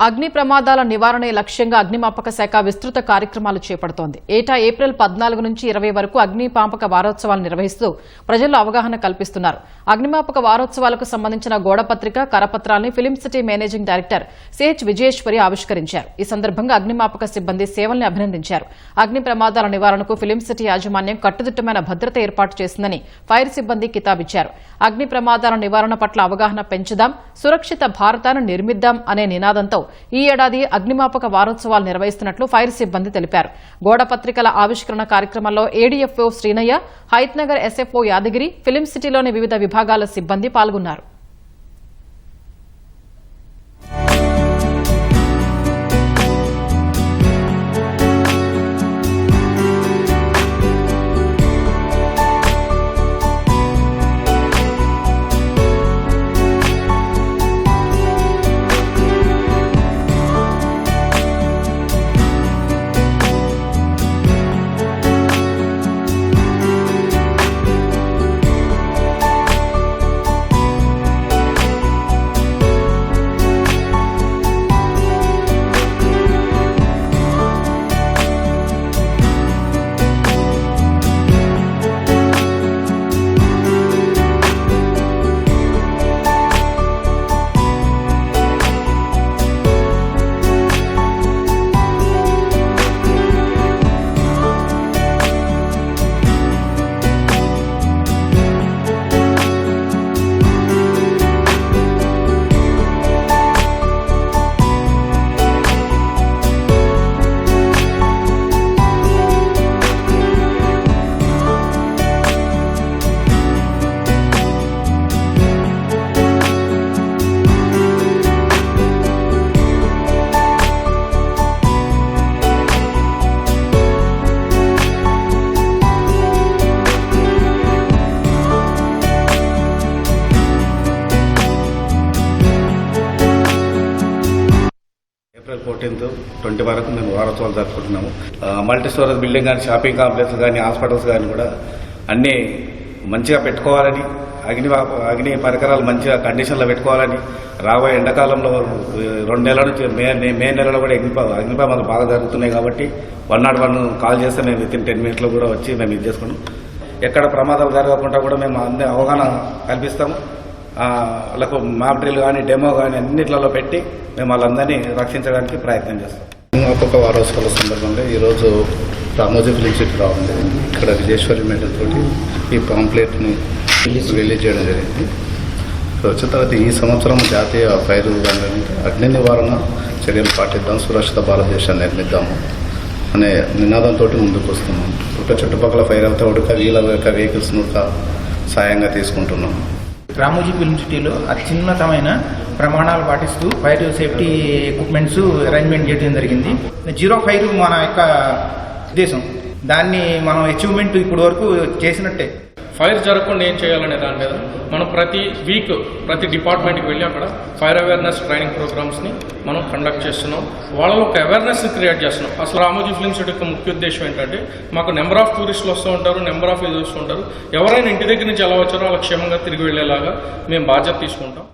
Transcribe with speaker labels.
Speaker 1: అగ్ని ప్రమాదాల నివారణే లక్ష్యంగా అగ్నిమాపక శాఖ విస్తృత కార్యక్రమాలు చేపడుతోంది. ఏటా ఏప్రిల్ 14 నుంచి 20 వరకు అగ్నిమాపక వారోత్సవాలు నిర్వహిస్తూ ప్రజల్లో అవగాహన కల్పిస్తున్నారు. అగ్నిమాపక వారోత్సవాలకు సంబంధించిన గోడపత్రిక, కరపత్రాల్ని film city managing director CH Vijayeshwari ఆవిష్కరించారు. ఈ సందర్భంగా అగ్నిమాపక సిబ్బంది సేవల్ని అభినందించారు. అగ్ని ప్రమాదాల నివారణకు ఫిలిం సిటీ యాజమాన్యం కట్టుదిట్టమైన భద్రత ఏర్పాటు చేసిందని ఫైర్ సిబ్బంది కితాబిచ్చారు. అగ్ని ప్రమాదాల నివారణ పట్ల అవగాహన పెంచుదాం, సురక్షిత భారతాన్ని నిర్మిద్దాం అనే నినాదంతో ఈ ఏడాది అగ్నిమాపక వారోత్సవాలు నిర్వహిస్తున్నట్లు ఫైర్ సిబ్బంది తెలిపారు. గోడపత్రికల ఆవిష్కరణ కార్యక్రమంలో ఏడీఎఫ్ఓ శ్రీనయ్య, హైత్నగర్ ఎస్ఎఫ్ఓ యాదగిరి, ఫిలిం సిటీలోని వివిధ విభాగాల సిబ్బంది పాల్గొన్నారు.
Speaker 2: ఏప్రిల్ 14, 20 వరకు మేము వారోత్సవాలు జరుపుకుంటున్నాము. మల్టీ స్టోరేజ్ బిల్డింగ్ కానీ, షాపింగ్ కాంప్లెక్స్ కానీ, హాస్పిటల్స్ కానీ కూడా అన్నీ మంచిగా పెట్టుకోవాలని, అగ్ని పరికరాలు మంచిగా కండిషన్లో పెట్టుకోవాలని, రాబోయే ఎండాకాలంలో 2 నెలల నుంచి మే నెలలో కూడా అగ్ని ప్రమాదాలు బాగా జరుగుతున్నాయి కాబట్టి 101 కాల్ చేస్తే మేము వితిన్ 10 మినిట్స్లో కూడా వచ్చి మేము ఇది చేసుకున్నాం. ఎక్కడ ప్రమాదాలు జరగకుండా కూడా మేము అన్ని అవగాహన కల్పిస్తాము. వాళ్ళకు మాప్ డ్రిల్ కానీ, డెమో కానీ అన్నిట్లలో పెట్టి మేము వాళ్ళందరినీ రక్షించడానికి ప్రయత్నం చేస్తాం.
Speaker 3: అగ్నిమాపక వారోత్సవాల సందర్భంగా ఈరోజు రామోజీ ఫిలిం సిటీ రావడం ఇక్కడ విజయేశ్వరి మేడం తోటి ఈ పాంప్లెట్ని రిలీజ్ చేయడం జరిగింది. వచ్చిన తర్వాత ఈ సంవత్సరం జాతీయ ఫైర్ అగ్ని నివారణ చర్యలు పాటిద్దాం, సురక్షిత భారతదేశాన్ని నిర్మిద్దాము అనే నినాదంతో ముందుకు వస్తున్నాం. చుట్టుపక్కల ఫైర్ అవుతా ఉడక వీళ్ళ యొక్క వెహికల్స్ సాయంగా తీసుకుంటున్నాం.
Speaker 4: రామోజీ ఫిల్మ్ సిటీలో అత్యున్నతమైన ప్రమాణాలు పాటిస్తూ ఫైర్ సేఫ్టీ ఎక్విప్మెంట్స్ అరేంజ్మెంట్ చేయడం జరిగింది. 0 ఫైర్ మన యొక్క ఉద్దేశం. దాన్ని మనం అచీవ్మెంట్ ఇప్పటి వరకు చేసినట్టే.
Speaker 5: ఫైర్ జరగకుండా ఏం చేయాలనే దాని మీద మనం ప్రతి వీక్ ప్రతి డిపార్ట్మెంట్కి వెళ్ళి అక్కడ ఫైర్ అవేర్నెస్ ట్రైనింగ్ ప్రోగ్రామ్స్ని మనం కండక్ట్ చేస్తున్నాం. వాళ్ళలో ఒక అవేర్నెస్ క్రియేట్ చేస్తున్నాం. అసలు రామోజీ ఫిల్మ్ సిటీ యొక్క ముఖ్య ఉద్దేశం ఏంటంటే, మాకు నెంబర్ ఆఫ్ టూరిస్టులు వస్తూ ఉంటారు, నెంబర్ ఆఫ్ ఇది వస్తూ ఉంటారు. ఎవరైనా ఇంటి దగ్గర నుంచి ఎలా వచ్చారో వాళ్ళ క్షేమంగా తిరిగి వెళ్ళేలాగా మేము బాధ్యత తీసుకుంటాం.